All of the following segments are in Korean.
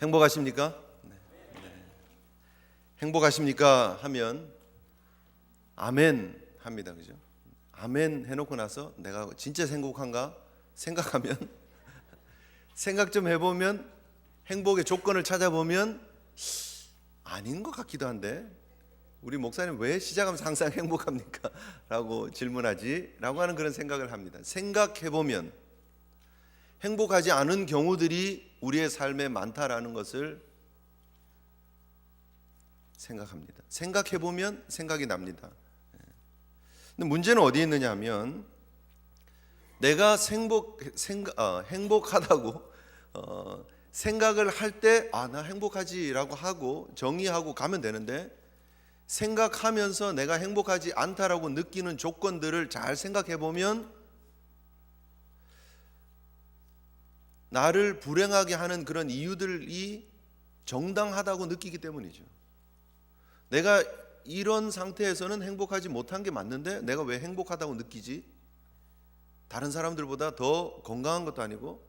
행복하십니까? 네. 행복하십니까? 하면 아멘 합니다. 그죠? 아멘 해놓고 나서 내가 진짜 행복한가 생각하면 생각 좀 해보면 행복의 조건을 찾아보면 아닌 것 같기도 한데 우리 목사님 왜 시작하면서 항상 행복합니까? 라고 질문하지? 라고 하는 그런 생각을 합니다. 생각해보면 행복하지 않은 경우들이 우리의 삶에 많다라는 것을 생각합니다. 생각해보면 생각이 납니다. 근데 문제는 어디에 있느냐 하면 내가 행복하다고 생각을 할 때 나 행복하지라고 하고 정의하고 가면 되는데 생각하면서 내가 행복하지 않다라고 느끼는 조건들을 잘 생각해보면 나를 불행하게 하는 그런 이유들이 정당하다고 느끼기 때문이죠. 내가 이런 상태에서는 행복하지 못한 게 맞는데 내가 왜 행복하다고 느끼지? 다른 사람들보다 더 건강한 것도 아니고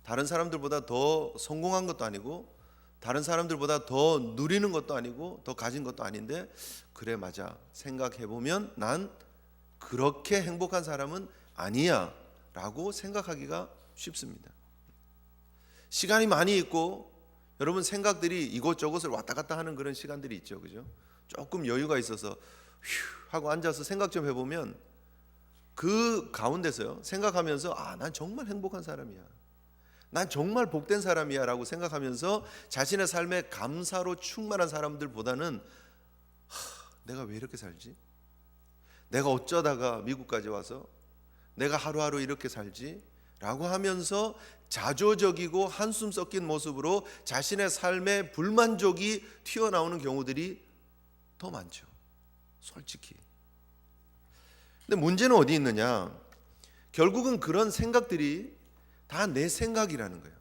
다른 사람들보다 더 성공한 것도 아니고 다른 사람들보다 더 누리는 것도 아니고 더 가진 것도 아닌데 그래 맞아 생각해보면 난 그렇게 행복한 사람은 아니야 라고 생각하기가 쉽습니다. 시간이 많이 있고 여러분 생각들이 이곳저곳을 왔다 갔다 하는 그런 시간들이 있죠. 그죠? 조금 여유가 있어서 휴 하고 앉아서 생각 좀 해보면 그 가운데서요 생각하면서 난 정말 행복한 사람이야, 난 정말 복된 사람이야 라고 생각하면서 자신의 삶에 감사로 충만한 사람들보다는 내가 왜 이렇게 살지? 내가 어쩌다가 미국까지 와서 내가 하루하루 이렇게 살지? 라고 하면서 자조적이고 한숨 섞인 모습으로 자신의 삶에 불만족이 튀어나오는 경우들이 더 많죠. 솔직히. 근데 문제는 어디 있느냐? 결국은 그런 생각들이 다 내 생각이라는 거예요.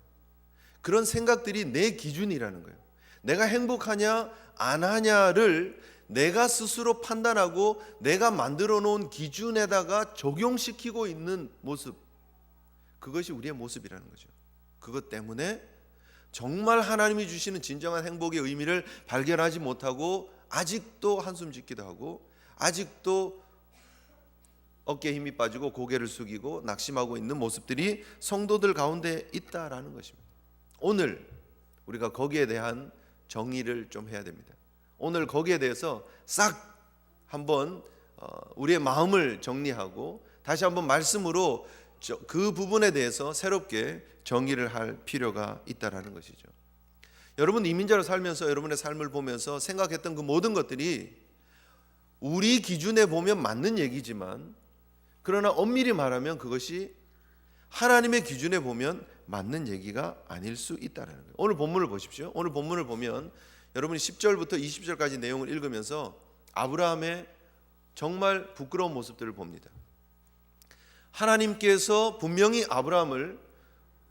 그런 생각들이 내 기준이라는 거예요. 내가 행복하냐 안 하냐를 내가 스스로 판단하고 내가 만들어 놓은 기준에다가 적용시키고 있는 모습, 그것이 우리의 모습이라는 거죠. 그것 때문에 정말 하나님이 주시는 진정한 행복의 의미를 발견하지 못하고 아직도 한숨 짓기도 하고 아직도 어깨에 힘이 빠지고 고개를 숙이고 낙심하고 있는 모습들이 성도들 가운데 있다라는 것입니다. 오늘 우리가 거기에 대한 정의를 좀 해야 됩니다. 오늘 거기에 대해서 싹 한번 우리의 마음을 정리하고 다시 한번 말씀으로 그 부분에 대해서 새롭게 정의를 할 필요가 있다라는 것이죠. 여러분 이민자로 살면서 여러분의 삶을 보면서 생각했던 그 모든 것들이 우리 기준에 보면 맞는 얘기지만 그러나 엄밀히 말하면 그것이 하나님의 기준에 보면 맞는 얘기가 아닐 수 있다는 거예요. 오늘 본문을 보십시오. 오늘 본문을 보면 여러분이 10절부터 20절까지 내용을 읽으면서 아브라함의 정말 부끄러운 모습들을 봅니다. 하나님께서 분명히 아브라함을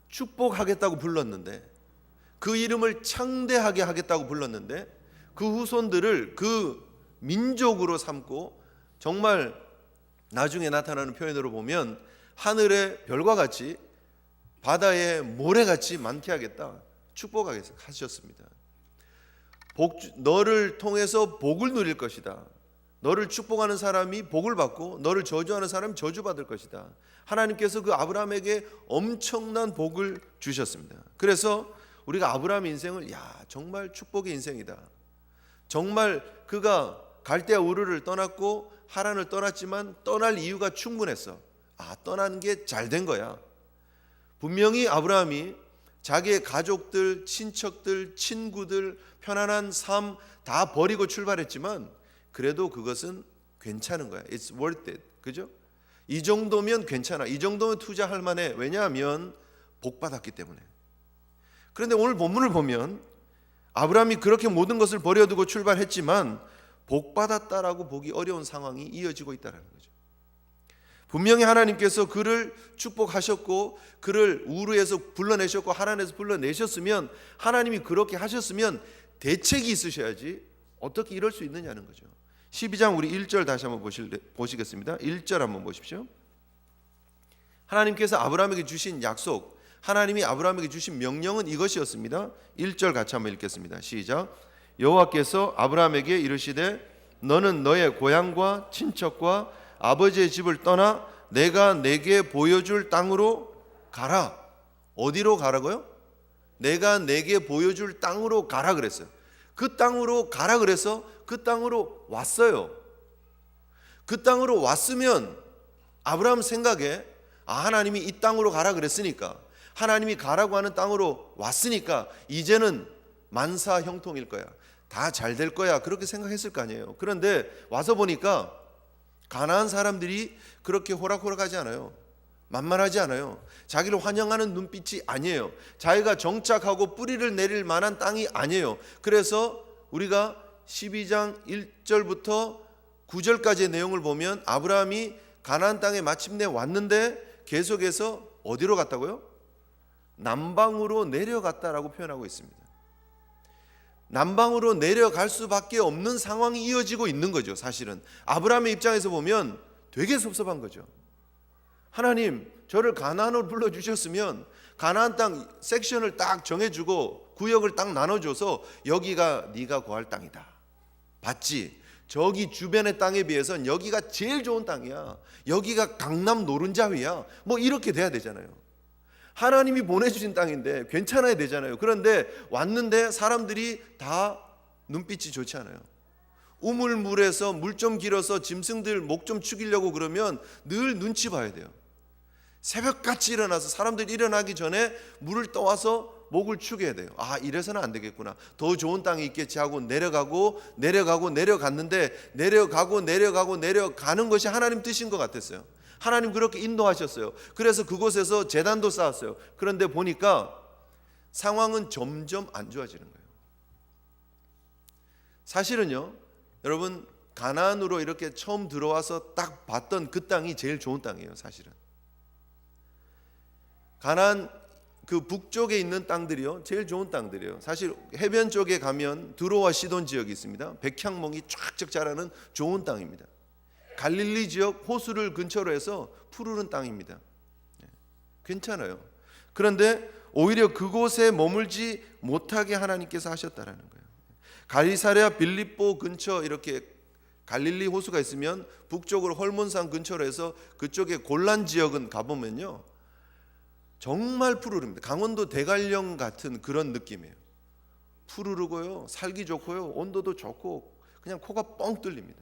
축복하겠다고 불렀는데 그 이름을 창대하게 하겠다고 불렀는데 그 후손들을 그 민족으로 삼고 정말 나중에 나타나는 표현으로 보면 하늘의 별과 같이 바다의 모래같이 많게 하겠다, 축복하셨습니다. 너를 통해서 복을 누릴 것이다. 너를 축복하는 사람이 복을 받고 너를 저주하는 사람이 저주받을 것이다. 하나님께서 그 아브라함에게 엄청난 복을 주셨습니다. 그래서 우리가 아브라함 인생을 정말 축복의 인생이다. 정말 그가 갈대아 우르를 떠났고 하란을 떠났지만 떠날 이유가 충분했어. 떠난 게 잘 된 거야. 분명히 아브라함이 자기의 가족들, 친척들, 친구들, 편안한 삶 다 버리고 출발했지만 그래도 그것은 괜찮은 거야. It's worth it. 그죠? 이 정도면 괜찮아. 이 정도면 투자할 만해. 왜냐하면 복 받았기 때문에. 그런데 오늘 본문을 보면 아브라함이 그렇게 모든 것을 버려두고 출발했지만 복 받았다라고 보기 어려운 상황이 이어지고 있다는 거죠. 분명히 하나님께서 그를 축복하셨고 그를 우르에서 불러내셨고 하란에서 불러내셨으면 하나님이 그렇게 하셨으면 대책이 있으셔야지 어떻게 이럴 수 있느냐는 거죠. 12장 우리 1절 다시 한번 보시겠습니다. 1절 한번 보십시오. 하나님께서 아브라함에게 주신 약속, 하나님이 아브라함에게 주신 명령은 이것이었습니다. 1절 같이 한번 읽겠습니다. 시작. 여호와께서 아브라함에게 이르시되 너는 너의 고향과 친척과 아버지의 집을 떠나 내가 내게 보여줄 땅으로 가라. 어디로 가라고요? 내가 내게 보여줄 땅으로 가라 그랬어요. 그 땅으로 가라 그래서 그 땅으로 왔어요. 그 땅으로 왔으면 아브라함 생각에 하나님이 이 땅으로 가라 그랬으니까, 하나님이 가라고 하는 땅으로 왔으니까 이제는 만사 형통일 거야, 다 잘 될 거야, 그렇게 생각했을 거 아니에요. 그런데 와서 보니까 가나안 사람들이 그렇게 호락호락하지 않아요. 만만하지 않아요. 자기를 환영하는 눈빛이 아니에요. 자기가 정착하고 뿌리를 내릴 만한 땅이 아니에요. 그래서 우리가 12장 1절부터 9절까지의 내용을 보면 아브라함이 가나안 땅에 마침내 왔는데 계속해서 어디로 갔다고요? 남방으로 내려갔다라고 표현하고 있습니다. 남방으로 내려갈 수밖에 없는 상황이 이어지고 있는 거죠. 사실은 아브라함의 입장에서 보면 되게 섭섭한 거죠. 하나님, 저를 가나안으로 불러주셨으면 가나안 땅 섹션을 딱 정해주고 구역을 딱 나눠줘서 여기가 네가 거할 땅이다, 봤지? 저기 주변의 땅에 비해서는 여기가 제일 좋은 땅이야, 여기가 강남 노른자위야, 뭐 이렇게 돼야 되잖아요. 하나님이 보내주신 땅인데 괜찮아야 되잖아요. 그런데 왔는데 사람들이 다 눈빛이 좋지 않아요. 우물물에서 물 좀 길어서 짐승들 목 좀 축이려고 그러면 늘 눈치 봐야 돼요. 새벽같이 일어나서 사람들이 일어나기 전에 물을 떠와서 목을 축여야 돼요. 이래서는 안 되겠구나, 더 좋은 땅이 있겠지 하고 내려갔는데 내려가는 것이 하나님 뜻인 것 같았어요. 하나님 그렇게 인도하셨어요. 그래서 그곳에서 제단도 쌓았어요. 그런데 보니까 상황은 점점 안 좋아지는 거예요. 사실은요, 여러분, 가나안으로 이렇게 처음 들어와서 딱 봤던 그 땅이 제일 좋은 땅이에요. 사실은 가나안 그 북쪽에 있는 땅들이요, 제일 좋은 땅들이에요. 사실 해변 쪽에 가면 두로와 시돈 지역이 있습니다. 백향목이 쫙쫙 자라는 좋은 땅입니다. 갈릴리 지역 호수를 근처로 해서 푸르른 땅입니다. 괜찮아요. 그런데 오히려 그곳에 머물지 못하게 하나님께서 하셨다라는 거예요. 가이사랴 빌립보 근처 이렇게 갈릴리 호수가 있으면 북쪽으로 헐몬산 근처로 해서 그쪽에 골란 지역은 가보면요, 정말 푸르릅니다. 강원도 대관령 같은 그런 느낌이에요. 푸르르고요, 살기 좋고요, 온도도 좋고 그냥 코가 뻥 뚫립니다.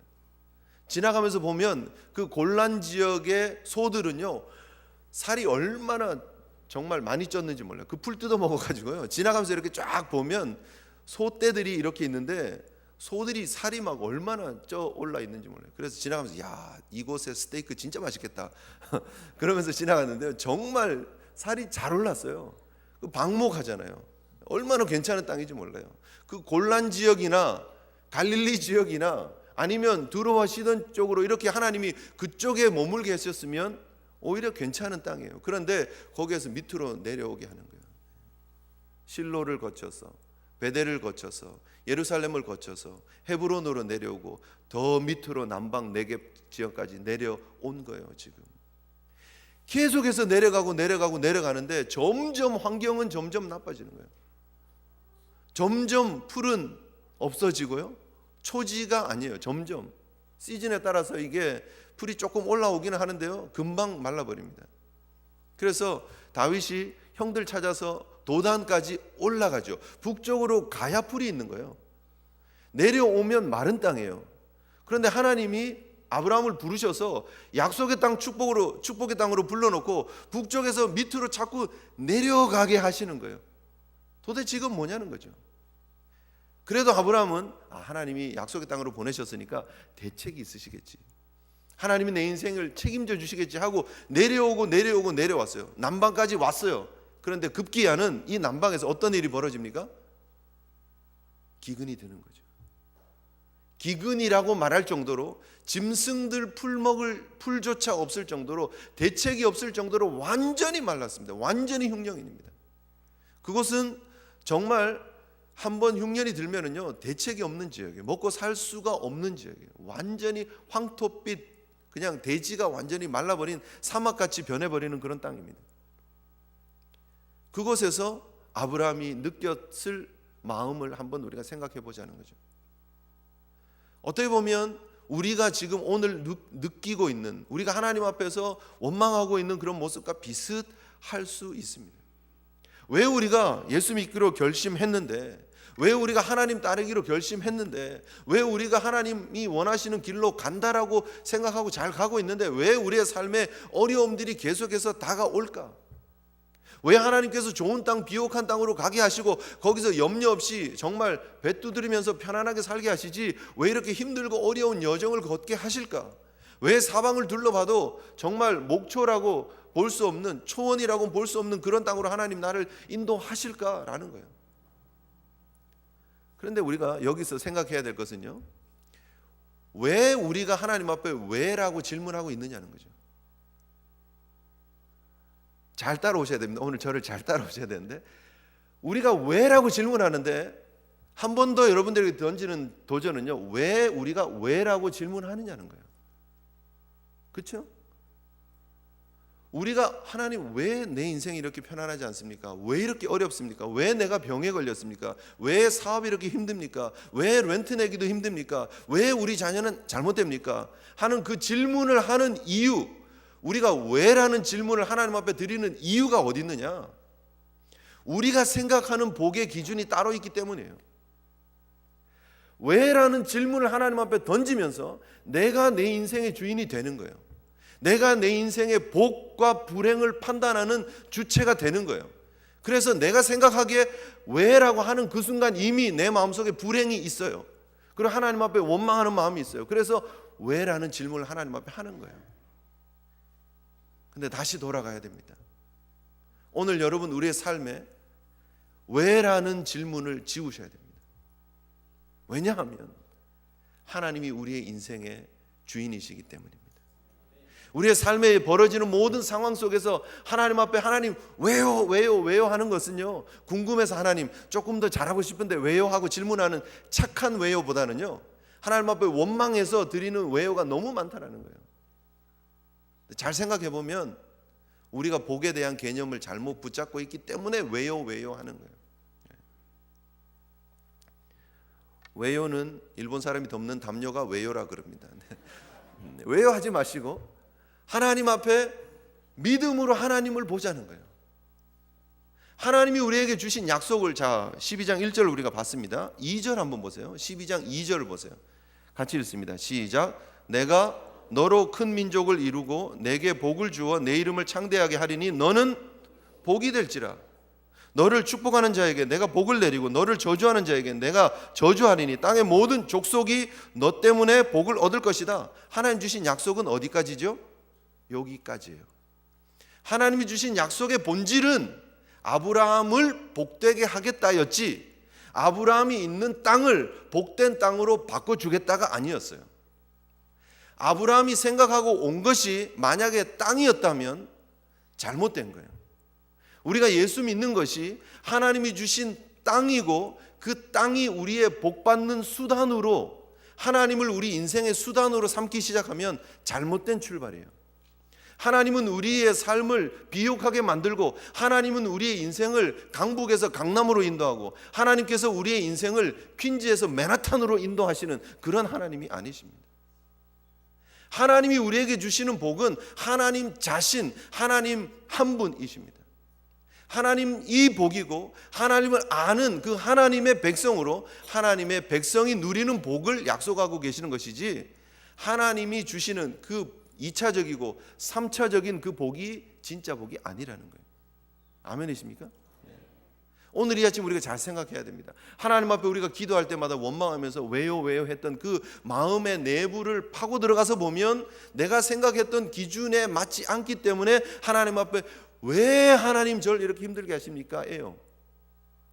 지나가면서 보면 그 골란 지역의 소들은요, 살이 얼마나 정말 많이 쪘는지 몰라요. 그 풀 뜯어 먹어가지고요, 지나가면서 이렇게 쫙 보면 소떼들이 이렇게 있는데 소들이 살이 막 얼마나 쪄 올라 있는지 몰라요. 그래서 지나가면서 이곳의 스테이크 진짜 맛있겠다 그러면서 지나갔는데요, 정말 살이 잘 올랐어요. 방목하잖아요. 얼마나 괜찮은 땅인지 몰라요. 그 골란 지역이나 갈릴리 지역이나 아니면 두로와 시돈 쪽으로 이렇게 하나님이 그쪽에 머물게 했었으면 오히려 괜찮은 땅이에요. 그런데 거기에서 밑으로 내려오게 하는 거예요. 실로를 거쳐서, 베델을 거쳐서, 예루살렘을 거쳐서 헤브론으로 내려오고 더 밑으로 남방 네겝 지역까지 내려온 거예요. 지금 계속해서 내려가는데 점점 환경은 점점 나빠지는 거예요. 점점 풀은 없어지고요, 초지가 아니에요. 점점 시즌에 따라서 이게 풀이 조금 올라오기는 하는데요, 금방 말라버립니다. 그래서 다윗이 형들 찾아서 도단까지 올라가죠. 북쪽으로 가야 풀이 있는 거예요. 내려오면 마른 땅이에요. 그런데 하나님이 아브라함을 부르셔서 약속의 땅 축복의 땅으로 불러놓고 북쪽에서 밑으로 자꾸 내려가게 하시는 거예요. 도대체 이건 뭐냐는 거죠. 그래도 아브라함은 하나님이 약속의 땅으로 보내셨으니까 대책이 있으시겠지, 하나님이 내 인생을 책임져 주시겠지 하고 내려왔어요. 남방까지 왔어요. 그런데 급기야는 이 남방에서 어떤 일이 벌어집니까? 기근이 드는 거죠. 기근이라고 말할 정도로 짐승들 풀먹을 풀조차 없을 정도로, 대책이 없을 정도로 완전히 말랐습니다. 완전히 흉년입니다. 그곳은 정말 한번 흉년이 들면은요, 대책이 없는 지역이에요. 먹고 살 수가 없는 지역이에요. 완전히 황토빛, 그냥 대지가 완전히 말라버린 사막같이 변해버리는 그런 땅입니다. 그곳에서 아브라함이 느꼈을 마음을 한번 우리가 생각해 보자는 거죠. 어떻게 보면 우리가 지금 오늘 느끼고 있는, 우리가 하나님 앞에서 원망하고 있는 그런 모습과 비슷할 수 있습니다. 왜 우리가 예수 믿기로 결심했는데, 왜 우리가 하나님 따르기로 결심했는데, 왜 우리가 하나님이 원하시는 길로 간다라고 생각하고 잘 가고 있는데 왜 우리의 삶에 어려움들이 계속해서 다가올까? 왜 하나님께서 좋은 땅, 비옥한 땅으로 가게 하시고 거기서 염려 없이 정말 배 두드리면서 편안하게 살게 하시지 왜 이렇게 힘들고 어려운 여정을 걷게 하실까? 왜 사방을 둘러봐도 정말 목초라고 볼 수 없는, 초원이라고 볼 수 없는 그런 땅으로 하나님 나를 인도하실까라는 거예요. 그런데 우리가 여기서 생각해야 될 것은요, 왜 우리가 하나님 앞에 왜라고 질문하고 있느냐는 거죠. 잘 따라오셔야 됩니다. 오늘 저를 잘 따라오셔야 되는데, 우리가 왜라고 질문하는데 한 번 더 여러분들에게 던지는 도전은요, 왜 우리가 왜라고 질문하느냐는 거예요. 그렇죠? 우리가 하나님 왜 내 인생이 이렇게 편안하지 않습니까? 왜 이렇게 어렵습니까? 왜 내가 병에 걸렸습니까? 왜 사업이 이렇게 힘듭니까? 왜 렌트 내기도 힘듭니까? 왜 우리 자녀는 잘못됩니까? 하는 그 질문을 하는 이유, 우리가 왜라는 질문을 하나님 앞에 드리는 이유가 어디 있느냐? 우리가 생각하는 복의 기준이 따로 있기 때문이에요. 왜라는 질문을 하나님 앞에 던지면서 내가 내 인생의 주인이 되는 거예요. 내가 내 인생의 복과 불행을 판단하는 주체가 되는 거예요. 그래서 내가 생각하기에 왜라고 하는 그 순간 이미 내 마음속에 불행이 있어요. 그리고 하나님 앞에 원망하는 마음이 있어요. 그래서 왜라는 질문을 하나님 앞에 하는 거예요. 근데 다시 돌아가야 됩니다. 오늘 여러분 우리의 삶에 왜라는 질문을 지우셔야 됩니다. 왜냐하면 하나님이 우리의 인생의 주인이시기 때문입니다. 우리의 삶에 벌어지는 모든 상황 속에서 하나님 앞에 하나님 왜요 하는 것은요, 궁금해서 하나님 조금 더 잘하고 싶은데 왜요 하고 질문하는 착한 왜요보다는요, 하나님 앞에 원망해서 드리는 왜요가 너무 많다라는 거예요. 잘 생각해 보면 우리가 복에 대한 개념을 잘못 붙잡고 있기 때문에 왜요 하는 거예요. 왜요는 일본 사람이 덮는 담요가 왜요라 그럽니다. 왜요 하지 마시고 하나님 앞에 믿음으로 하나님을 보자는 거예요. 하나님이 우리에게 주신 약속을, 자 12장 1절 우리가 봤습니다. 2절 한번 보세요. 12장 2절을 보세요. 같이 읽습니다. 시작. 내가 너로 큰 민족을 이루고 내게 복을 주어 내 이름을 창대하게 하리니 너는 복이 될지라. 너를 축복하는 자에게 내가 복을 내리고 너를 저주하는 자에게 내가 저주하리니 땅의 모든 족속이 너 때문에 복을 얻을 것이다. 하나님 주신 약속은 어디까지죠? 여기까지예요. 하나님이 주신 약속의 본질은 아브라함을 복되게 하겠다였지, 아브라함이 있는 땅을 복된 땅으로 바꿔주겠다가 아니었어요. 아브라함이 생각하고 온 것이 만약에 땅이었다면 잘못된 거예요. 우리가 예수 믿는 것이 하나님이 주신 땅이고 그 땅이 우리의 복받는 수단으로, 하나님을 우리 인생의 수단으로 삼기 시작하면 잘못된 출발이에요. 하나님은 우리의 삶을 비옥하게 만들고, 하나님은 우리의 인생을 강북에서 강남으로 인도하고, 하나님께서 우리의 인생을 퀸즈에서 맨하탄으로 인도하시는 그런 하나님이 아니십니다. 하나님이 우리에게 주시는 복은 하나님 자신, 하나님 한 분이십니다. 하나님 이 복이고, 하나님을 아는 그 하나님의 백성으로 하나님의 백성이 누리는 복을 약속하고 계시는 것이지, 하나님이 주시는 그 2차적이고 3차적인 그 복이 진짜 복이 아니라는 거예요. 아멘이십니까? 오늘 이 아침 우리가 잘 생각해야 됩니다. 하나님 앞에 우리가 기도할 때마다 원망하면서 왜요 했던 그 마음의 내부를 파고 들어가서 보면 내가 생각했던 기준에 맞지 않기 때문에 하나님 앞에 왜 하나님 절 이렇게 힘들게 하십니까? 예요.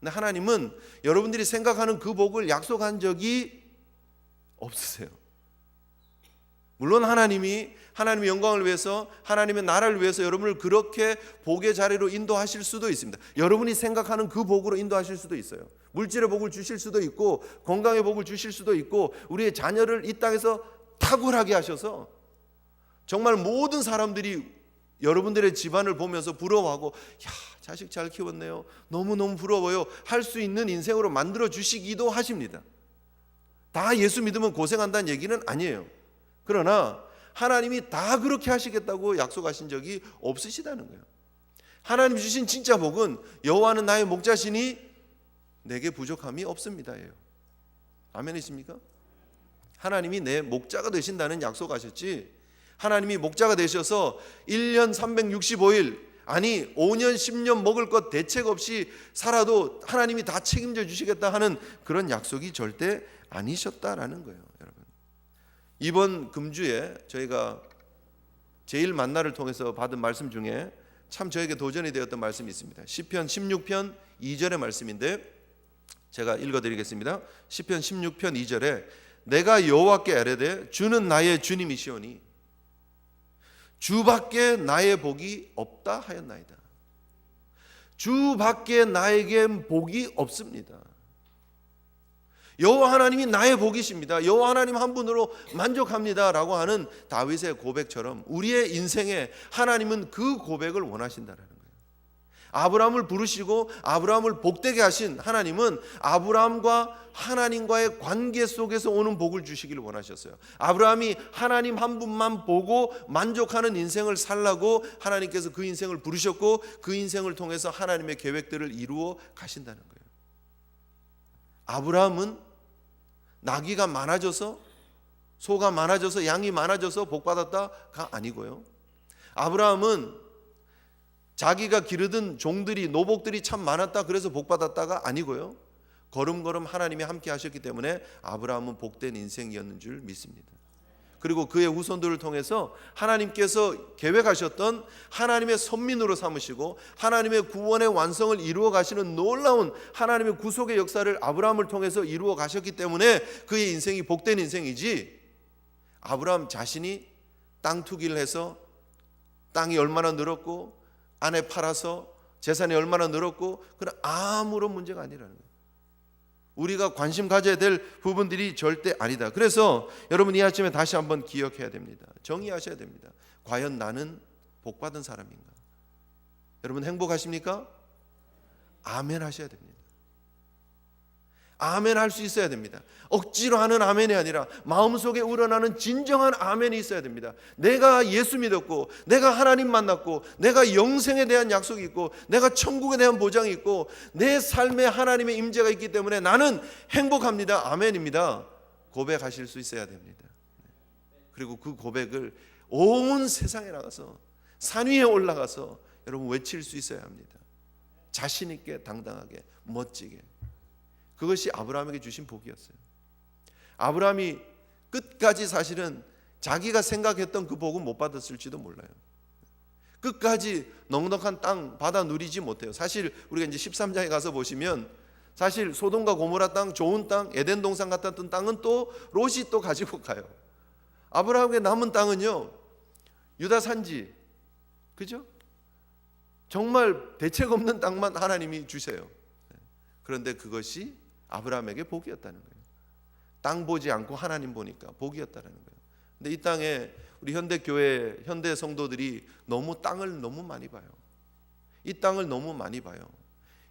근데 하나님은 여러분들이 생각하는 그 복을 약속한 적이 없으세요. 물론 하나님이 하나님의 영광을 위해서, 하나님의 나라를 위해서 여러분을 그렇게 복의 자리로 인도하실 수도 있습니다. 여러분이 생각하는 그 복으로 인도하실 수도 있어요. 물질의 복을 주실 수도 있고, 건강의 복을 주실 수도 있고, 우리의 자녀를 이 땅에서 탁월하게 하셔서 정말 모든 사람들이 여러분들의 집안을 보면서 부러워하고 야, 자식 잘 키웠네요. 너무너무 부러워요. 할 수 있는 인생으로 만들어 주시기도 하십니다. 다 예수 믿으면 고생한다는 얘기는 아니에요. 그러나 하나님이 다 그렇게 하시겠다고 약속하신 적이 없으시다는 거예요. 하나님 주신 진짜 복은 여호와는 나의 목자시니 내게 부족함이 없습니다예요. 아멘이십니까? 하나님이 내 목자가 되신다는 약속하셨지, 하나님이 목자가 되셔서 1년 365일 아니 5년 10년 먹을 것 대책 없이 살아도 하나님이 다 책임져 주시겠다 하는 그런 약속이 절대 아니셨다라는 거예요. 여러분, 이번 금주에 저희가 제일 만나를 통해서 받은 말씀 중에 참 저에게 도전이 되었던 말씀이 있습니다. 시편 16편 2절의 말씀인데 제가 읽어드리겠습니다. 시편 16편 2절에 내가 여호와께 아뢰되 주는 나의 주님이시오니 주밖에 나의 복이 없다 하였나이다. 주밖에 나에겐 복이 없습니다. 여호와 하나님이 나의 복이십니다. 여호와 하나님 한 분으로 만족합니다라고 하는 다윗의 고백처럼 우리의 인생에 하나님은 그 고백을 원하신다라는 거예요. 아브라함을 부르시고 아브라함을 복되게 하신 하나님은 아브라함과 하나님과의 관계 속에서 오는 복을 주시기를 원하셨어요. 아브라함이 하나님 한 분만 보고 만족하는 인생을 살라고 하나님께서 그 인생을 부르셨고 그 인생을 통해서 하나님의 계획들을 이루어 가신다는 거예요. 아브라함은 나귀가 많아져서 소가 많아져서 양이 많아져서 복받았다가 아니고요. 아브라함은 자기가 기르던 종들이 노복들이 참 많았다 그래서 복받았다가 아니고요. 걸음걸음 하나님이 함께 하셨기 때문에 아브라함은 복된 인생이었는 줄 믿습니다. 그리고 그의 후손들을 통해서 하나님께서 계획하셨던 하나님의 선민으로 삼으시고 하나님의 구원의 완성을 이루어 가시는 놀라운 하나님의 구속의 역사를 아브라함을 통해서 이루어 가셨기 때문에 그의 인생이 복된 인생이지, 아브라함 자신이 땅 투기를 해서 땅이 얼마나 늘었고 아내 팔아서 재산이 얼마나 늘었고 그런 아무런 문제가 아니라는 거예요. 우리가 관심 가져야 될 부분들이 절대 아니다. 그래서 여러분 이 아침에 다시 한번 기억해야 됩니다. 정의하셔야 됩니다. 과연 나는 복받은 사람인가? 여러분 행복하십니까? 아멘 하셔야 됩니다. 아멘 할 수 있어야 됩니다. 억지로 하는 아멘이 아니라 마음속에 우러나는 진정한 아멘이 있어야 됩니다. 내가 예수 믿었고 내가 하나님 만났고 내가 영생에 대한 약속이 있고 내가 천국에 대한 보장이 있고 내 삶에 하나님의 임재가 있기 때문에 나는 행복합니다. 아멘입니다. 고백하실 수 있어야 됩니다. 그리고 그 고백을 온 세상에 나가서 산 위에 올라가서 여러분 외칠 수 있어야 합니다. 자신 있게 당당하게 멋지게. 그것이 아브라함에게 주신 복이었어요. 아브라함이 끝까지 사실은 자기가 생각했던 그 복은 못 받았을지도 몰라요. 끝까지 넉넉한 땅 받아 누리지 못해요. 사실 우리가 이제 13장에 가서 보시면 사실 소돔과 고모라 땅, 좋은 땅, 에덴 동산 같았던 땅은 또 롯이 또 가지고 가요. 아브라함에게 남은 땅은요, 유다 산지, 그죠? 정말 대책 없는 땅만 하나님이 주세요. 그런데 그것이 아브라함에게 복이었다는 거예요. 땅 보지 않고 하나님 보니까 복이었다는 거예요. 근데 이 땅에 우리 현대교회, 현대 성도들이 너무 땅을 너무 많이 봐요. 이 땅을 너무 많이 봐요.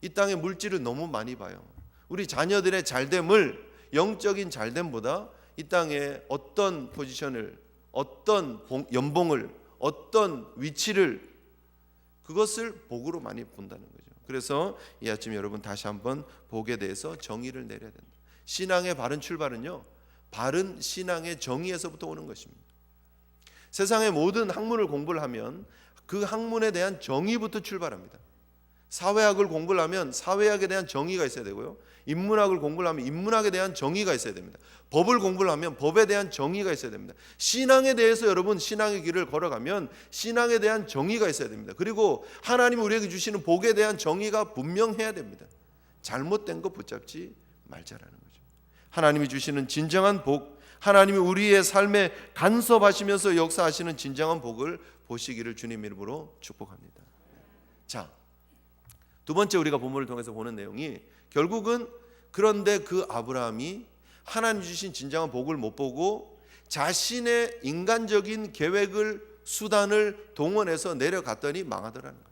이 땅의 물질을 너무 많이 봐요. 우리 자녀들의 잘됨을, 영적인 잘됨보다 이 땅에 어떤 포지션을, 어떤 연봉을, 어떤 위치를, 그것을 복으로 많이 본다는 거죠. 그래서 이 아침 여러분 다시 한번 복에 대해서 정의를 내려야 된다. 신앙의 바른 출발은요, 바른 신앙의 정의에서부터 오는 것입니다. 세상의 모든 학문을 공부를 하면 그 학문에 대한 정의부터 출발합니다. 사회학을 공부를 하면 사회학에 대한 정의가 있어야 되고요, 인문학을 공부를 하면 인문학에 대한 정의가 있어야 됩니다. 법을 공부를 하면 법에 대한 정의가 있어야 됩니다. 신앙에 대해서 여러분 신앙의 길을 걸어가면 신앙에 대한 정의가 있어야 됩니다. 그리고 하나님이 우리에게 주시는 복에 대한 정의가 분명해야 됩니다. 잘못된 거 붙잡지 말자라는 거죠. 하나님이 주시는 진정한 복, 하나님이 우리의 삶에 간섭하시면서 역사하시는 진정한 복을 보시기를 주님 이름으로 축복합니다. 자, 두 번째 우리가 본문을 통해서 보는 내용이 결국은, 그런데 그 아브라함이 하나님 주신 진정한 복을 못 보고 자신의 인간적인 계획을 수단을 동원해서 내려갔더니 망하더라는 거예요.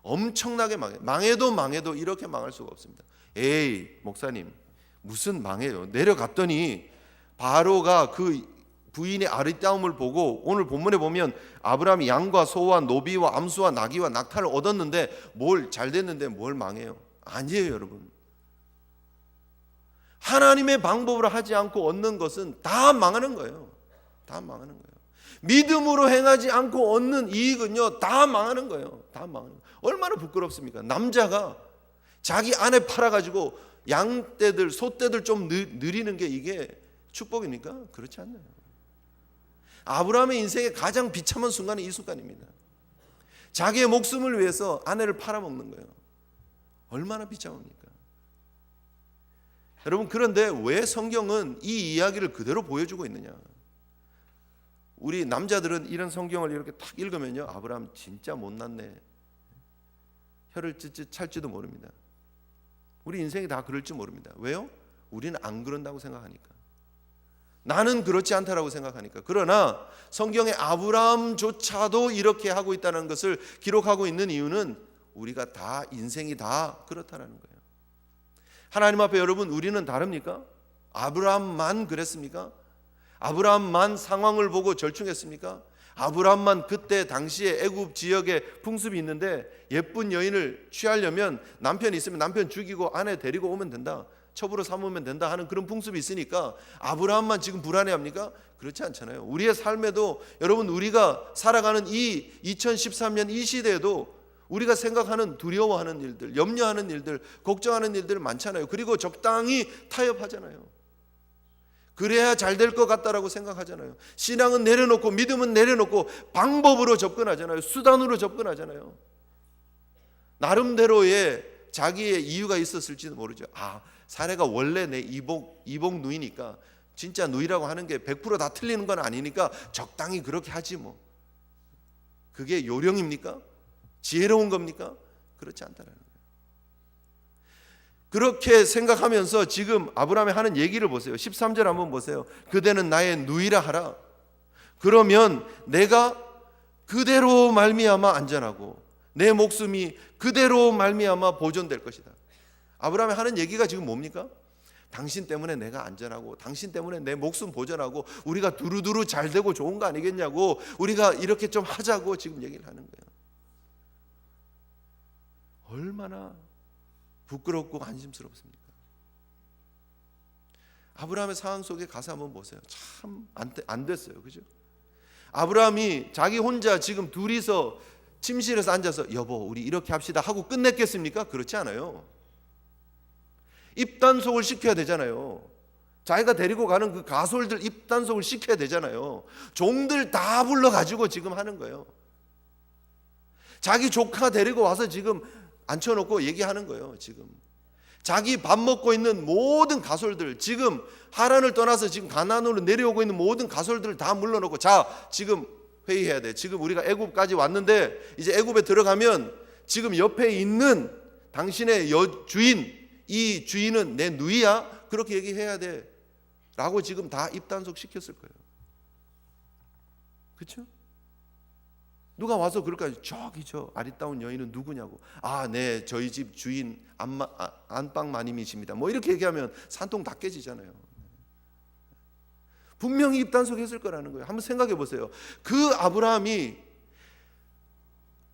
엄청나게 망해도 이렇게 망할 수가 없습니다. 에이 목사님 무슨 망해요. 내려갔더니 바로가 그 부인의 아리따움을 보고 오늘 본문에 보면 아브라함이 양과 소와 노비와 암수와 나귀와 낙타를 얻었는데 뭘 잘 됐는데 뭘 망해요. 아니에요 여러분. 하나님의 방법으로 하지 않고 얻는 것은 다 망하는 거예요. 다 망하는 거예요. 믿음으로 행하지 않고 얻는 이익은요 다 망하는 거예요. 다 망하는 거예요. 얼마나 부끄럽습니까? 남자가 자기 아내 팔아가지고 양떼들 소떼들 좀 누리는 게 이게 축복입니까? 그렇지 않나요? 아브라함의 인생의 가장 비참한 순간이 이 순간입니다. 자기의 목숨을 위해서 아내를 팔아먹는 거예요. 얼마나 비참합니까? 여러분 그런데 왜 성경은 이 이야기를 그대로 보여주고 있느냐? 우리 남자들은 이런 성경을 이렇게 탁 읽으면요 아브라함 진짜 못났네 혀를 찢찢 찰지도 모릅니다. 우리 인생이 다 그럴지 모릅니다. 왜요? 우리는 안 그런다고 생각하니까. 나는 그렇지 않다라고 생각하니까. 그러나 성경의 아브라함조차도 이렇게 하고 있다는 것을 기록하고 있는 이유는 우리가 다 인생이 다 그렇다는 거예요. 하나님 앞에 여러분 우리는 다릅니까? 아브라함만 그랬습니까? 아브라함만 상황을 보고 절충했습니까? 아브라함만 그때 당시에 애굽 지역에 풍습이 있는데 예쁜 여인을 취하려면 남편이 있으면 남편 죽이고 아내 데리고 오면 된다, 첩으로 삼으면 된다 하는 그런 풍습이 있으니까 아브라함만 지금 불안해합니까? 그렇지 않잖아요. 우리의 삶에도 여러분 우리가 살아가는 이 2013년 이 시대에도 우리가 생각하는 두려워하는 일들, 염려하는 일들, 걱정하는 일들 많잖아요. 그리고 적당히 타협하잖아요. 그래야 잘 될 것 같다라고 생각하잖아요. 신앙은 내려놓고 믿음은 내려놓고 방법으로 접근하잖아요. 수단으로 접근하잖아요. 나름대로의 자기의 이유가 있었을지도 모르죠. 사례가 원래 내 이복 누이니까 진짜 누이라고 하는 게 100% 다 틀리는 건 아니니까 적당히 그렇게 하지 뭐. 그게 요령입니까? 지혜로운 겁니까? 그렇지 않다라는 거예요. 그렇게 생각하면서 지금 아브라함이 하는 얘기를 보세요. 13절 한번 보세요. 그대는 나의 누이라 하라. 그러면 내가 그대로 말미암아 안전하고 내 목숨이 그대로 말미암아 보존될 것이다. 아브라함이 하는 얘기가 지금 뭡니까? 당신 때문에 내가 안전하고 당신 때문에 내 목숨 보존하고 우리가 두루두루 잘 되고 좋은 거 아니겠냐고 우리가 이렇게 좀 하자고 지금 얘기를 하는 거예요. 얼마나 부끄럽고 안심스럽습니까? 아브라함의 상황 속에 가서 한번 보세요. 참 안 됐어요. 그죠? 아브라함이 자기 혼자 지금 둘이서 침실에서 앉아서 여보 우리 이렇게 합시다 하고 끝냈겠습니까? 그렇지 않아요. 입단속을 시켜야 되잖아요. 자기가 데리고 가는 그 가솔들 입단속을 시켜야 되잖아요. 종들 다 불러가지고 지금 하는 거예요. 자기 조카 데리고 와서 지금 앉혀놓고 얘기하는 거예요. 지금 자기 밥 먹고 있는 모든 가솔들 지금 하란을 떠나서 지금 가나안으로 내려오고 있는 모든 가솔들을 다 물러놓고 자 지금 회의해야 돼. 지금 우리가 애굽까지 왔는데 이제 애굽에 들어가면 지금 옆에 있는 당신의 주인 이 주인은 내 누이야 그렇게 얘기해야 돼 라고 지금 다 입단속 시켰을 거예요. 그렇죠? 누가 와서 그럴까요? 저기 저 아리따운 여인은 누구냐고. 네 저희 집 주인 안방 마님이십니다. 뭐 이렇게 얘기하면 산통 다 깨지잖아요. 분명히 입단속했을 거라는 거예요. 한번 생각해 보세요. 그 아브라함이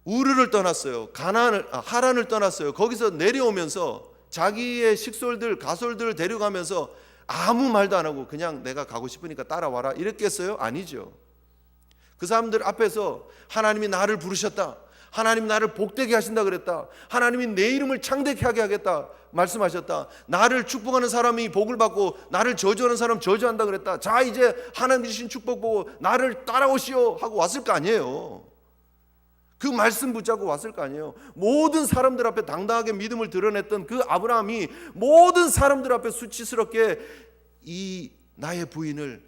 우르를 떠났어요. 하란을 떠났어요. 거기서 내려오면서 자기의 식솔들 가솔들을 데려가면서 아무 말도 안 하고 그냥 내가 가고 싶으니까 따라와라 이랬겠어요? 아니죠. 그 사람들 앞에서 하나님이 나를 부르셨다. 하나님이 나를 복되게 하신다 그랬다. 하나님이 내 이름을 창대케 하게 하겠다 말씀하셨다. 나를 축복하는 사람이 복을 받고 나를 저주하는 사람 저주한다 그랬다. 자 이제 하나님 주신 축복 보고 나를 따라오시오 하고 왔을 거 아니에요. 그 말씀 붙잡고 왔을 거 아니에요. 모든 사람들 앞에 당당하게 믿음을 드러냈던 그 아브라함이 모든 사람들 앞에 수치스럽게 이 나의 부인을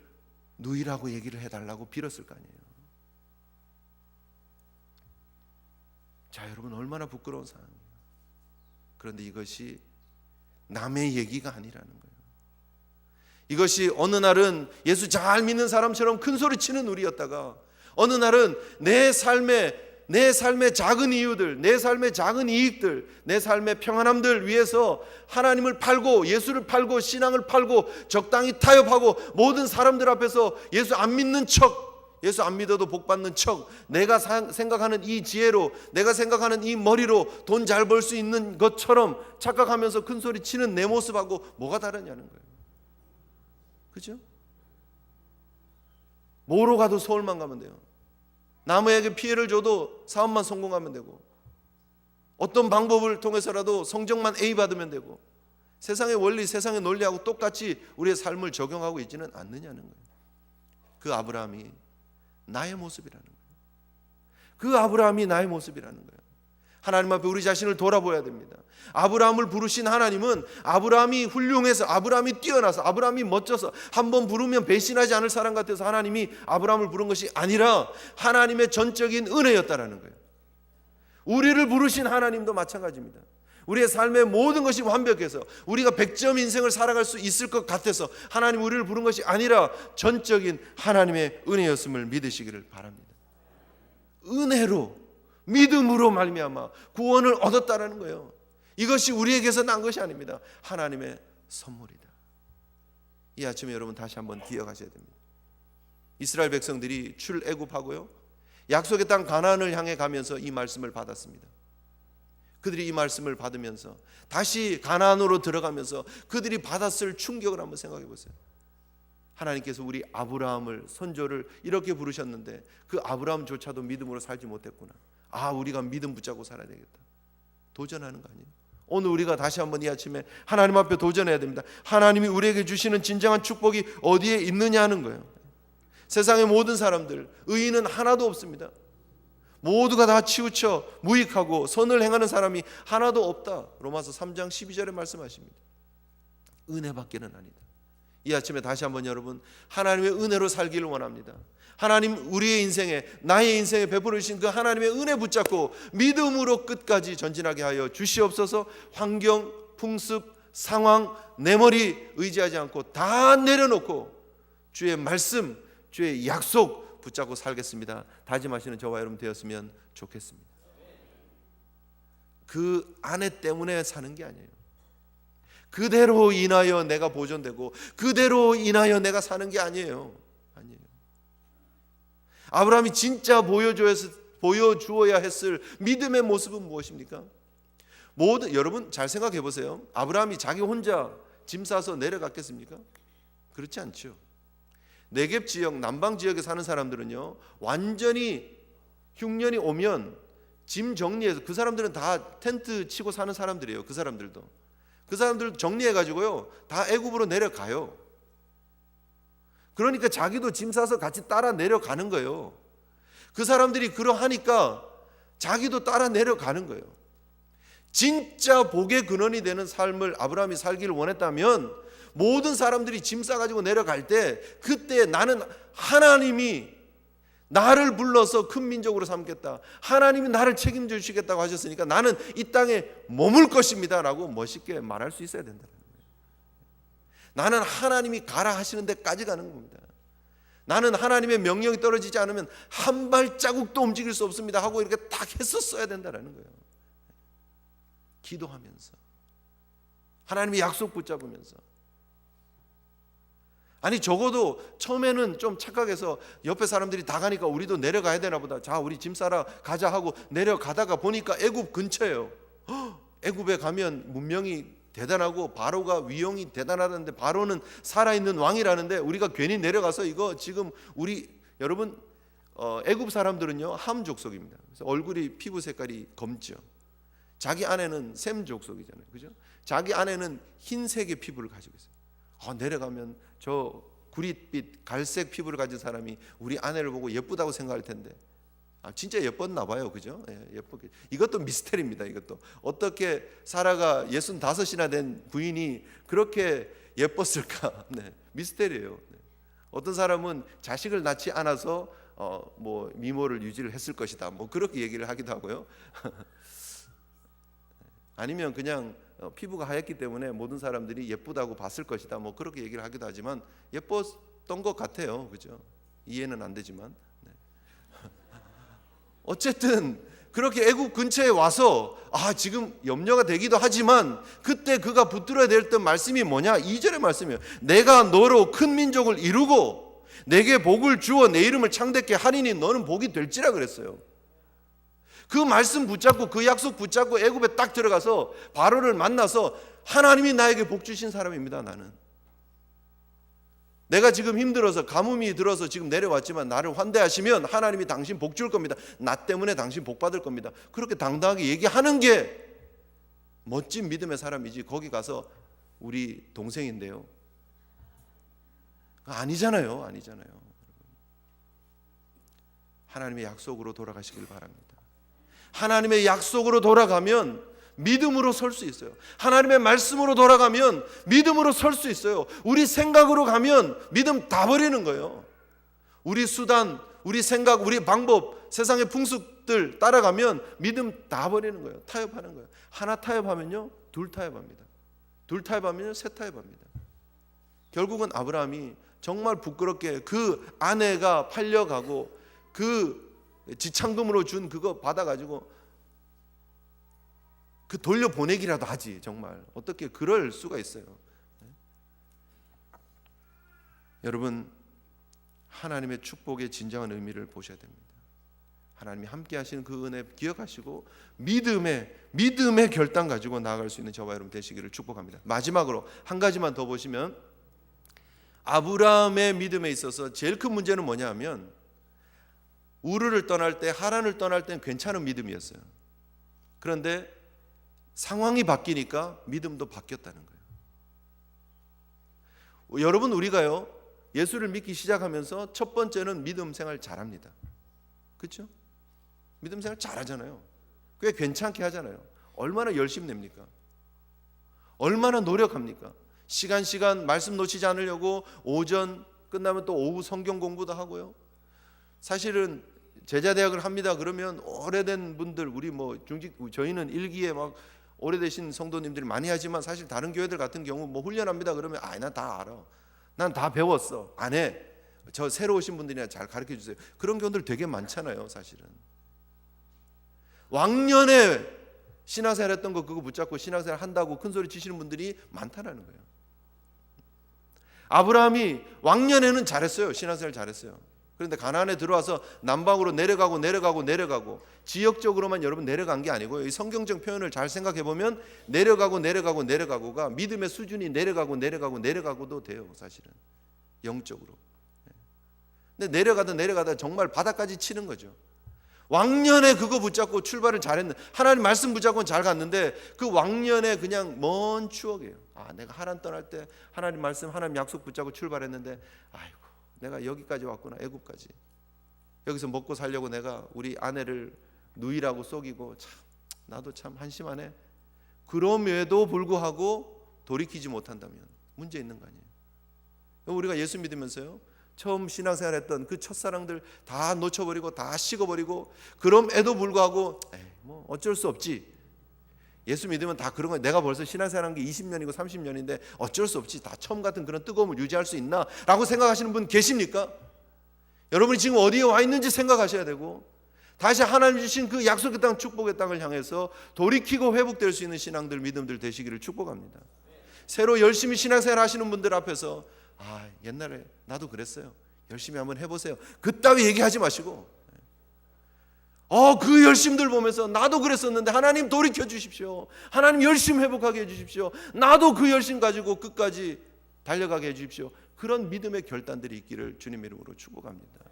누이라고 얘기를 해달라고 빌었을 거 아니에요. 자 여러분 얼마나 부끄러운 상황이에요. 그런데 이것이 남의 얘기가 아니라는 거예요. 이것이 어느 날은 예수 잘 믿는 사람처럼 큰 소리 치는 우리였다가 어느 날은 내 삶의 작은 이유들, 내 삶의 작은 이익들, 내 삶의 평안함들 위해서 하나님을 팔고 예수를 팔고 신앙을 팔고 적당히 타협하고 모든 사람들 앞에서 예수 안 믿는 척, 예수 안 믿어도 복 받는 척, 내가 생각하는 이 지혜로, 내가 생각하는 이 머리로 돈 잘 벌 수 있는 것처럼 착각하면서 큰 소리 치는 내 모습하고 뭐가 다르냐는 거예요. 그죠? 뭐로 가도 서울만 가면 돼요. 남에게 피해를 줘도 사업만 성공하면 되고, 어떤 방법을 통해서라도 성적만 A 받으면 되고, 세상의 원리, 세상의 논리하고 똑같이 우리의 삶을 적용하고 있지는 않느냐는 거예요. 그 아브라함이 나의 모습이라는 거예요. 그 아브라함이 나의 모습이라는 거예요. 하나님 앞에 우리 자신을 돌아보아야 됩니다. 아브라함을 부르신 하나님은 아브라함이 훌륭해서, 아브라함이 뛰어나서, 아브라함이 멋져서 한번 부르면 배신하지 않을 사람 같아서 하나님이 아브라함을 부른 것이 아니라 하나님의 전적인 은혜였다라는 거예요. 우리를 부르신 하나님도 마찬가지입니다. 우리의 삶의 모든 것이 완벽해서 우리가 100점 인생을 살아갈 수 있을 것 같아서 하나님 우리를 부른 것이 아니라 전적인 하나님의 은혜였음을 믿으시기를 바랍니다. 은혜로, 믿음으로 말미암아 구원을 얻었다라는 거예요. 이것이 우리에게서 난 것이 아닙니다. 하나님의 선물이다. 이 아침에 여러분 다시 한번 기억하셔야 됩니다. 이스라엘 백성들이 출애굽하고요, 약속의 땅 가나안을 향해 가면서 이 말씀을 받았습니다. 그들이 이 말씀을 받으면서 다시 가나안으로 들어가면서 그들이 받았을 충격을 한번 생각해 보세요. 하나님께서 우리 아브라함을, 선조를 이렇게 부르셨는데 그 아브라함조차도 믿음으로 살지 못했구나. 아, 우리가 믿음 붙잡고 살아야 되겠다. 도전하는 거 아니에요? 오늘 우리가 다시 한번 이 아침에 하나님 앞에 도전해야 됩니다. 하나님이 우리에게 주시는 진정한 축복이 어디에 있느냐 하는 거예요. 세상의 모든 사람들, 의인은 하나도 없습니다. 모두가 다 치우쳐 무익하고 선을 행하는 사람이 하나도 없다. 로마서 3장 12절에 말씀하십니다. 은혜밖에는 아니다. 이 아침에 다시 한번 여러분 하나님의 은혜로 살기를 원합니다. 하나님 우리의 인생에, 나의 인생에 베풀어 주신 그 하나님의 은혜 붙잡고 믿음으로 끝까지 전진하게 하여 주시옵소서. 환경, 풍습, 상황, 내 머리 의지하지 않고 다 내려놓고 주의 말씀, 주의 약속 붙잡고 살겠습니다. 다짐하시는 저와 여러분 되었으면 좋겠습니다. 그 아내 때문에 사는 게 아니에요. 그대로 인하여 내가 보존되고 그대로 인하여 내가 사는 게 아니에요. 아브라함이 진짜 보여주어야 했을 믿음의 모습은 무엇입니까? 여러분 잘 생각해 보세요. 아브라함이 자기 혼자 짐 싸서 내려갔겠습니까? 그렇지 않죠. 네겝 지역, 남방 지역에 사는 사람들은요, 완전히 흉년이 오면 짐 정리해서, 그 사람들은 다 텐트 치고 사는 사람들이에요. 그 사람들 정리해가지고요 다 애굽으로 내려가요. 그러니까 자기도 짐 싸서 같이 따라 내려가는 거예요. 그 사람들이 그러하니까 자기도 따라 내려가는 거예요. 진짜 복의 근원이 되는 삶을 아브라함이 살기를 원했다면 모든 사람들이 짐 싸가지고 내려갈 때 그때 나는 하나님이 나를 불러서 큰 민족으로 삼겠다, 하나님이 나를 책임져 주시겠다고 하셨으니까 나는 이 땅에 머물 것입니다 라고 멋있게 말할 수 있어야 된다는 거예요. 나는 하나님이 가라 하시는 데까지 가는 겁니다. 나는 하나님의 명령이 떨어지지 않으면 한 발자국도 움직일 수 없습니다 하고 이렇게 딱 했었어야 된다는 거예요. 기도하면서, 하나님의 약속 붙잡으면서. 아니 적어도 처음에는 좀 착각해서 옆에 사람들이 다 가니까 우리도 내려가야 되나 보다, 자 우리 짐 싸러 가자 하고 내려가다가 보니까 애굽 근처예요. 애굽에 가면 문명이 대단하고 바로가 위용이 대단하다는데 바로는 살아있는 왕이라는데 우리가 괜히 내려가서 이거 지금 여러분 애굽 사람들은요 함 족속입니다. 그래서 얼굴이 피부 색깔이 검죠. 자기 아내는 셈 족속이잖아요, 그죠? 자기 아내는 흰색의 피부를 가지고 있어요. 내려가면 저 구릿빛 갈색 피부를 가진 사람이 우리 아내를 보고 예쁘다고 생각할 텐데 진짜 예뻤나 봐요, 그죠? 예쁘게. 이것도 미스테리입니다. 이것도 어떻게 사라가 65이나 된 부인이 그렇게 예뻤을까? 네, 미스테리예요. 네. 어떤 사람은 자식을 낳지 않아서 뭐 미모를 유지를 했을 것이다, 뭐 그렇게 얘기를 하기도 하고요. 아니면 그냥 피부가 하얗기 때문에 모든 사람들이 예쁘다고 봤을 것이다. 뭐 그렇게 얘기를 하기도 하지만 예뻤던 것 같아요. 그죠? 이해는 안 되지만. 네. 어쨌든 그렇게 애굽 근처에 와서 지금 염려가 되기도 하지만 그때 그가 붙들어야 될 말씀이 뭐냐? 2절의 말씀이에요. 내가 너로 큰 민족을 이루고 내게 복을 주어 내 이름을 창대케 하리니 너는 복이 될지라 그랬어요. 그 말씀 붙잡고 그 약속 붙잡고 애굽에 딱 들어가서 바로를 만나서 하나님이 나에게 복 주신 사람입니다. 나는 내가 지금 힘들어서 가뭄이 들어서 지금 내려왔지만 나를 환대하시면 하나님이 당신 복 줄 겁니다. 나 때문에 당신 복 받을 겁니다. 그렇게 당당하게 얘기하는 게 멋진 믿음의 사람이지 거기 가서 우리 동생인데요 아니잖아요. 하나님의 약속으로 돌아가시길 바랍니다. 하나님의 약속으로 돌아가면 믿음으로 설 수 있어요. 하나님의 말씀으로 돌아가면 믿음으로 설 수 있어요. 우리 생각으로 가면 믿음 다 버리는 거예요. 우리 수단, 우리 생각, 우리 방법, 세상의 풍습들 따라가면 믿음 다 버리는 거예요. 타협하는 거예요. 하나 타협하면요 둘 타협합니다. 둘 타협하면요 세 타협합니다. 결국은 아브라함이 정말 부끄럽게 그 아내가 팔려가고 그 지참금으로 준 그거 받아가지고 그 돌려보내기라도 하지. 정말 어떻게 그럴 수가 있어요. 여러분 하나님의 축복의 진정한 의미를 보셔야 됩니다. 하나님이 함께 하시는 그 은혜 기억하시고 믿음의 결단 가지고 나아갈 수 있는 저와 여러분 되시기를 축복합니다. 마지막으로 한 가지만 더 보시면 아브라함의 믿음에 있어서 제일 큰 문제는 뭐냐 하면 우르를 떠날 때 하란을 떠날 때는 괜찮은 믿음이었어요. 그런데 상황이 바뀌니까 믿음도 바뀌었다는 거예요. 여러분 우리가요 예수를 믿기 시작하면서 첫 번째는 믿음 생활 잘합니다. 그렇죠? 믿음 생활 잘하잖아요. 꽤 괜찮게 하잖아요. 얼마나 열심히 냅니까? 얼마나 노력합니까? 시간 말씀 놓치지 않으려고 오전 끝나면 또 오후 성경 공부도 하고요. 사실은 제자대학을 합니다. 그러면 오래된 분들 우리 뭐 중직 저희는 일기에 막 오래되신 성도님들이 많이 하지만 사실 다른 교회들 같은 경우 뭐 훈련합니다. 그러면 난 다 알아. 난 다 배웠어. 안 해. 저 새로 오신 분들이나 잘 가르쳐 주세요. 그런 경우들 되게 많잖아요. 사실은 왕년에 신앙생활 했던 거 그거 붙잡고 신앙생활 한다고 큰 소리 치시는 분들이 많다라는 거예요. 아브라함이 왕년에는 잘했어요. 신앙생활 잘했어요. 그런데 가나안에 들어와서 남방으로 내려가고 지역적으로만 여러분 내려간 게 아니고요. 이 성경적 표현을 잘 생각해 보면 내려가고가 믿음의 수준이 내려가고도 돼요. 사실은 영적으로. 근데 내려가다 정말 바닥까지 치는 거죠. 왕년에 그거 붙잡고 출발을 잘했는데 하나님 말씀 붙잡고는 잘 갔는데 그 왕년에 그냥 먼 추억이에요. 내가 하란 떠날 때 하나님 말씀 하나님 약속 붙잡고 출발했는데 아이고 내가 여기까지 왔구나. 애굽까지 여기서 먹고 살려고 내가 우리 아내를 누이라고 속이고 참 나도 참 한심하네. 그럼에도 불구하고 돌이키지 못한다면 문제 있는 거 아니에요. 우리가 예수 믿으면서요 처음 신앙생활했던 그 첫사랑들 다 놓쳐버리고 다 식어버리고 그럼에도 불구하고 뭐 어쩔 수 없지. 예수 믿으면 다 그런 거예요. 내가 벌써 신앙생활한 게 20년이고 30년인데 어쩔 수 없지. 다 처음 같은 그런 뜨거움을 유지할 수 있나? 라고 생각하시는 분 계십니까? 여러분이 지금 어디에 와 있는지 생각하셔야 되고 다시 하나님 주신 그 약속의 땅 축복의 땅을 향해서 돌이키고 회복될 수 있는 신앙들 믿음들 되시기를 축복합니다. 새로 열심히 신앙생활 하시는 분들 앞에서 옛날에 나도 그랬어요. 열심히 한번 해보세요. 그따위 얘기하지 마시고 그 열심들 보면서 나도 그랬었는데 하나님 돌이켜 주십시오. 하나님 열심 회복하게 해주십시오. 나도 그 열심 가지고 끝까지 달려가게 해주십시오. 그런 믿음의 결단들이 있기를 주님의 이름으로 축복합니다.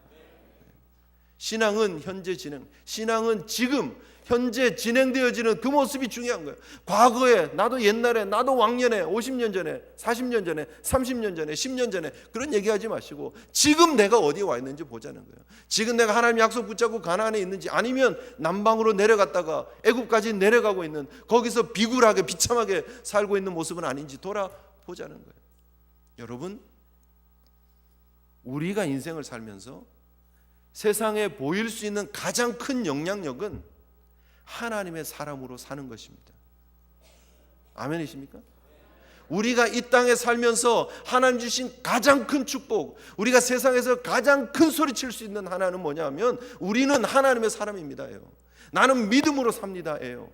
신앙은 현재 진행, 신앙은 지금 현재 진행되어지는 그 모습이 중요한 거예요. 과거에 나도 옛날에 나도 왕년에 50년 전에 40년 전에 30년 전에 10년 전에 그런 얘기하지 마시고 지금 내가 어디에 와 있는지 보자는 거예요. 지금 내가 하나님 약속 붙잡고 가나안에 있는지 아니면 남방으로 내려갔다가 애굽까지 내려가고 있는 거기서 비굴하게 비참하게 살고 있는 모습은 아닌지 돌아보자는 거예요. 여러분 우리가 인생을 살면서 세상에 보일 수 있는 가장 큰 영향력은 하나님의 사람으로 사는 것입니다. 아멘이십니까? 우리가 이 땅에 살면서 하나님 주신 가장 큰 축복, 우리가 세상에서 가장 큰 소리 칠 수 있는 하나는 뭐냐면 우리는 하나님의 사람입니다예요. 나는 믿음으로 삽니다예요.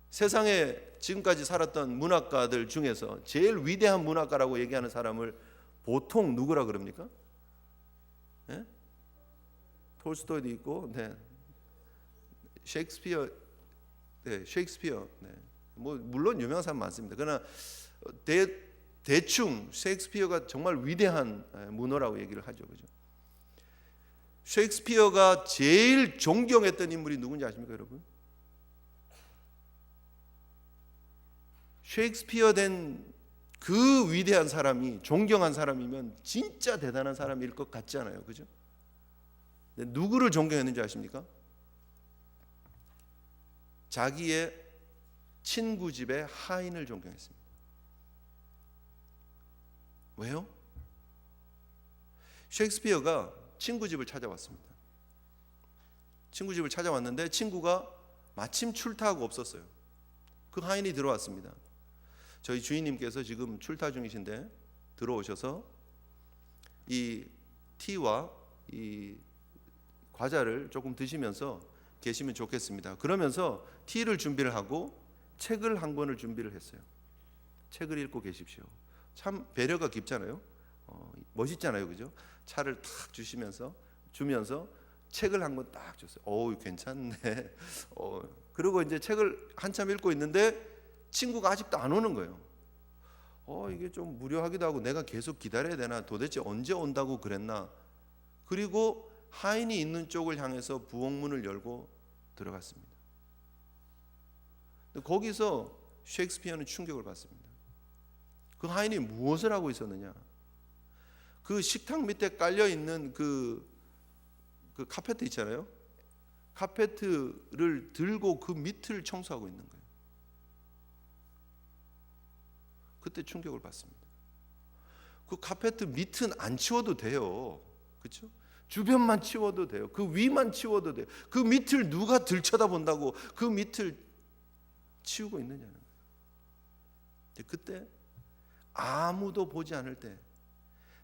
세상에 지금까지 살았던 문학가들 중에서 제일 위대한 문학가라고 얘기하는 사람을 보통 누구라 그럽니까? 네? 톨스토이도 있고, 네. 셰익스피어, 네, 셰익스피어, 네. 뭐 물론 유명한 사람 많습니다. 그러나 대충 셰익스피어가 정말 위대한 문어라고 얘기를 하죠, 그죠? 셰익스피어가 제일 존경했던 인물이 누군지 아십니까, 여러분? 셰익스피어 된 그 위대한 사람이 존경한 사람이면 진짜 대단한 사람일 것 같지 않아요, 그죠? 누구를 존경했는지 아십니까? 자기의 친구 집의 하인을 존경했습니다. 왜요? 셰익스피어가 친구 집을 찾아왔습니다. 친구 집을 찾아왔는데 친구가 마침 출타하고 없었어요. 그 하인이 들어왔습니다. 저희 주인님께서 지금 출타 중이신데 들어오셔서 이 티와 이 과자를 조금 드시면서 계시면 좋겠습니다. 그러면서 티를 준비를 하고 책을 한 권을 준비를 했어요. 책을 읽고 계십시오. 참 배려가 깊잖아요. 멋있잖아요, 그죠? 차를 탁 주면서 책을 한 권 딱 줬어요. 어우, 괜찮네. 그리고 이제 책을 한참 읽고 있는데 친구가 아직도 안 오는 거예요. 이게 좀 무료하기도 하고 내가 계속 기다려야 되나? 도대체 언제 온다고 그랬나? 그리고 하인이 있는 쪽을 향해서 부엌문을 열고 들어갔습니다. 거기서 셰익스피어는 충격을 받습니다. 그 하인이 무엇을 하고 있었느냐? 그 식탁 밑에 깔려 있는 그 카페트 있잖아요. 카페트를 들고 그 밑을 청소하고 있는 거예요. 그때 충격을 받습니다. 그 카페트 밑은 안 치워도 돼요. 그렇죠? 주변만 치워도 돼요. 그 위만 치워도 돼요. 그 밑을 누가 들쳐다본다고 그 밑을 치우고 있느냐는 거예요. 그때 아무도 보지 않을 때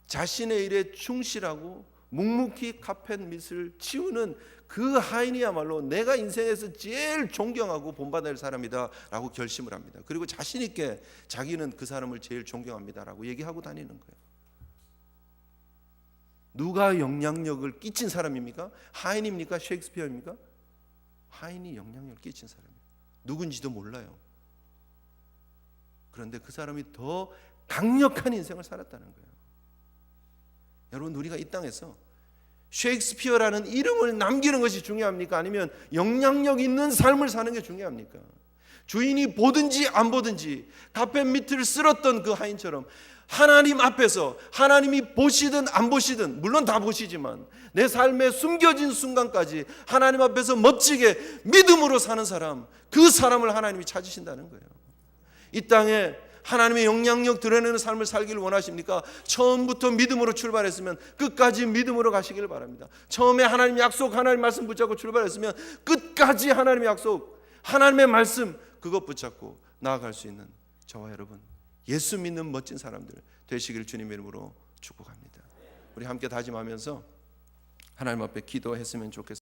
자신의 일에 충실하고 묵묵히 카펫 밑을 치우는 그 하인이야말로 내가 인생에서 제일 존경하고 본받을 사람이다라고 결심을 합니다. 그리고 자신 있게 자기는 그 사람을 제일 존경합니다라고 얘기하고 다니는 거예요. 누가 영향력을 끼친 사람입니까? 하인입니까? 셰익스피어입니까? 하인이 영향력을 끼친 사람이에요. 누군지도 몰라요. 그런데 그 사람이 더 강력한 인생을 살았다는 거예요. 여러분, 우리가 이 땅에서 셰익스피어라는 이름을 남기는 것이 중요합니까? 아니면 영향력 있는 삶을 사는 게 중요합니까? 주인이 보든지 안 보든지 카펫 밑을 쓸었던 그 하인처럼 하나님 앞에서 하나님이 보시든 안 보시든, 물론 다 보시지만 내 삶에 숨겨진 순간까지 하나님 앞에서 멋지게 믿음으로 사는 사람, 그 사람을 하나님이 찾으신다는 거예요. 이 땅에 하나님의 영향력 드러내는 삶을 살기를 원하십니까? 처음부터 믿음으로 출발했으면 끝까지 믿음으로 가시기를 바랍니다. 처음에 하나님 약속, 하나님 말씀 붙잡고 출발했으면 끝까지 하나님의 약속, 하나님의 말씀, 그것 붙잡고 나아갈 수 있는 저와 여러분, 예수 믿는 멋진 사람들 되시기를 주님의 이름으로 축복합니다. 우리 함께 다짐하면서 하나님 앞에 기도했으면 좋겠습니다.